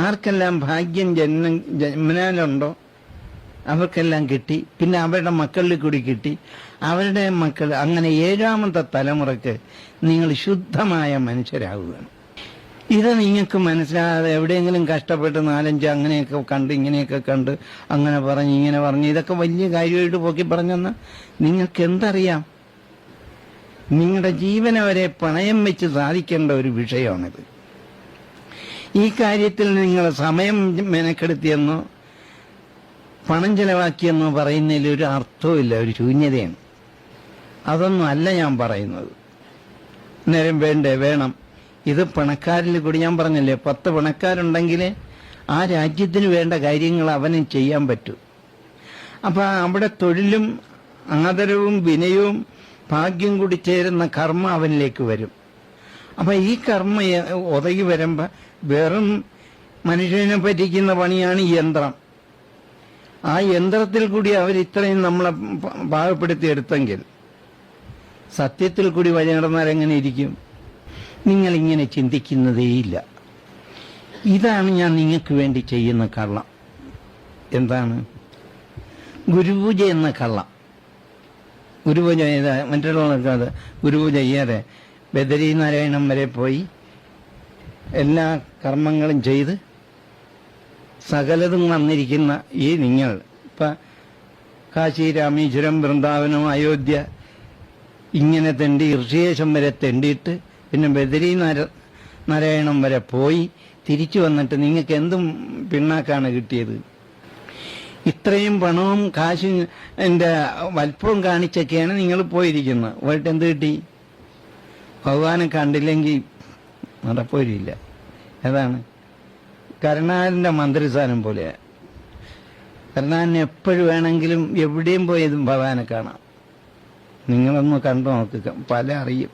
ആർക്കെല്ലാം ഭാഗ്യം ജന്മനാലുണ്ടോ അവർക്കെല്ലാം കിട്ടി. പിന്നെ അവരുടെ മക്കളിൽ കൂടി കിട്ടി, അവരുടെ മക്കൾ, അങ്ങനെ 7ാമത്തെ തലമുറയ്ക്ക് നിങ്ങൾ ശുദ്ധമായ മനുഷ്യരാകുകയാണ്. ഇത് നിങ്ങൾക്ക് മനസ്സിലാകാതെ എവിടെയെങ്കിലും കഷ്ടപ്പെട്ട് 4-5 അങ്ങനെയൊക്കെ കണ്ട് ഇങ്ങനെയൊക്കെ കണ്ട് അങ്ങനെ പറഞ്ഞ് ഇങ്ങനെ പറഞ്ഞ് ഇതൊക്കെ വലിയ കാര്യമായിട്ട് പോക്കി പറഞ്ഞെന്ന് നിങ്ങൾക്ക് എന്തറിയാം? നിങ്ങളുടെ ജീവനെ വരെ പണയം വെച്ച് സാധിക്കേണ്ട ഒരു വിഷയമാണിത്. ഈ കാര്യത്തിൽ നിങ്ങൾ സമയം മെനക്കെടുത്തിയെന്നോ പണം ചെലവാക്കിയെന്നോ പറയുന്നതിൽ ഒരു അർത്ഥവുമില്ല, ഒരു ശൂന്യതയാണ്. അതൊന്നും അല്ല ഞാൻ പറയുന്നത്. നേരം വേണം. ഇത് പണക്കാരിൽ കൂടി ഞാൻ പറഞ്ഞില്ലേ, 10 പണക്കാരുണ്ടെങ്കിൽ ആ രാജ്യത്തിന് വേണ്ട കാര്യങ്ങൾ അവന് ചെയ്യാൻ പറ്റൂ. അപ്പൊ അവിടെ തൊഴിലും ആദരവും വിനയവും ഭാഗ്യം കൂടി ചേരുന്ന കർമ്മ അവനിലേക്ക് വരും. അപ്പൊ ഈ കർമ്മ ഒതകി വരുമ്പോ വെറും മനുഷ്യനെ പറ്റിക്കുന്ന പണിയാണ് ഈ യന്ത്രം. ആ യന്ത്രത്തിൽ കൂടി അവരിത്രയും നമ്മളെ പാകപ്പെടുത്തിയെടുത്തെങ്കിൽ സത്യത്തിൽ കൂടി വഴി നടന്നാൽ എങ്ങനെ ഇരിക്കും? നിങ്ങളിങ്ങനെ ചിന്തിക്കുന്നതേയില്ല. ഇതാണ് ഞാൻ നിങ്ങൾക്ക് വേണ്ടി ചെയ്യുന്ന കള്ളം. എന്താണ്? ഗുരുപൂജ എന്ന കള്ളം. ഗുരുപൂജ ചെയ്ത മറ്റുള്ളവർക്ക് അത് ഗുരുപൂജ ചെയ്യാതെ ബദരീനാരായണം വരെ പോയി എല്ലാ കർമ്മങ്ങളും ചെയ്ത് സകലതും വന്നിരിക്കുന്ന ഈ നിങ്ങൾ ഇപ്പം കാശി, രാമേശ്വരം, വൃന്ദാവനം, അയോധ്യ ഇങ്ങനെ തെണ്ടി ഋഷികേശം വരെ തെണ്ടിയിട്ട് പിന്നെ ബദരീനാരായണം വരെ പോയി തിരിച്ചു വന്നിട്ട് നിങ്ങൾക്ക് എന്തും പിണ്ണാക്കാണ് കിട്ടിയത്? ഇത്രയും പണവും കാശിന്റെ വൽപ്പവും കാണിച്ചൊക്കെയാണ് നിങ്ങൾ പോയിരിക്കുന്നത്. പോയിട്ട് എന്ത് കിട്ടി? ഭഗവാനെ കണ്ടില്ലെങ്കിൽ നടപ്പോരില്ല. ഏതാണ്? കരുണാകരന്റെ മന്ത്രിസ്ഥാനം പോലെയാണ്. കരുണാകരന് എപ്പോഴും വേണമെങ്കിലും എവിടെയും പോയതും ഭഗവാനെ കാണാം. നിങ്ങളൊന്ന് കണ്ടു നോക്കുക, പല അറിയും.